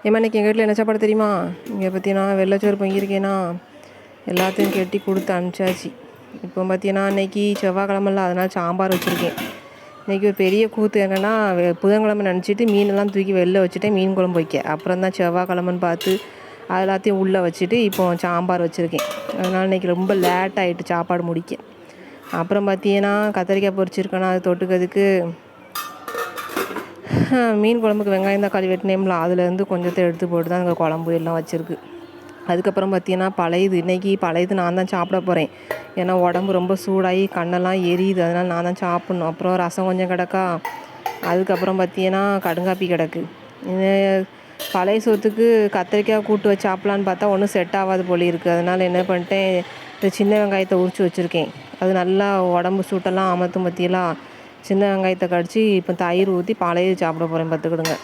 ஏம்மா இன்றைக்கி எங்கள் வீட்டில் என்ன சாப்பாடு தெரியுமா? இங்கே பார்த்தீங்கன்னா வெள்ளைச்சோறு பொங்கியிருக்கேனா எல்லாத்தையும் கட்டி கொடுத்து அனுப்பிச்சாச்சு. இப்போ பார்த்தீங்கன்னா இன்றைக்கி செவ்வாய்க்கிழமைல அதனால் சாம்பார் வச்சுருக்கேன். இன்றைக்கி ஒரு பெரிய கூத்து என்னென்னா புதன்கிழமை நினச்சிட்டு மீனெல்லாம் தூக்கி வெளில வச்சுட்டேன், மீன் குழம்பு வைக்க. அப்புறம் தான் செவ்வாய்க்கிழமைன்னு பார்த்து அது எல்லாத்தையும் உள்ளே வச்சுட்டு இப்போ சாம்பார் வச்சுருக்கேன். அதனால் இன்றைக்கி ரொம்ப லேட் ஆகிட்டு சாப்பாடு முடிக்க. அப்புறம் பார்த்தீங்கன்னா கத்திரிக்காய் பொரிச்சிருக்கேன்னா அது தொட்டுக்கிறதுக்கு மீன் குழம்புக்கு வெங்காயம் தக்காளி வெட்டினேம்ல, அதுலேருந்து கொஞ்சத்தை எடுத்து போட்டு தான் அங்கே குழம்பு எல்லாம் வச்சுருக்கு. அதுக்கப்புறம் பார்த்தீங்கன்னா பழையது இன்றைக்கி பழையது நான் தான் சாப்பிட போகிறேன். ஏன்னா உடம்பு ரொம்ப சூடாகி கண்ணெல்லாம் எரியுது, அதனால் நான் தான் சாப்பிட்ணும். அப்புறம் ரசம் கொஞ்சம் கிடக்கா, அதுக்கப்புறம் பார்த்தீங்கன்னா கடுங்காப்பி கிடக்கு. பழைய சோத்துக்கு கத்திரிக்காய் கூட்டு வச்சு சாப்பிட்லான்னு பார்த்தா ஒன்றும் செட் ஆகாது போல இருக்குது. அதனால் என்ன பண்ணிட்டேன், இந்த சின்ன வெங்காயத்தை உரித்து வச்சுருக்கேன். அது நல்லா உடம்பு சூட்டெல்லாம் அமர்த்தும் பற்றியெல்லாம் சின்ன வெங்காயத்தை கடித்து இப்போ தயிர் ஊற்றி பழைய சாப்பிட போகிறேன் பார்த்துக்கிடுங்க.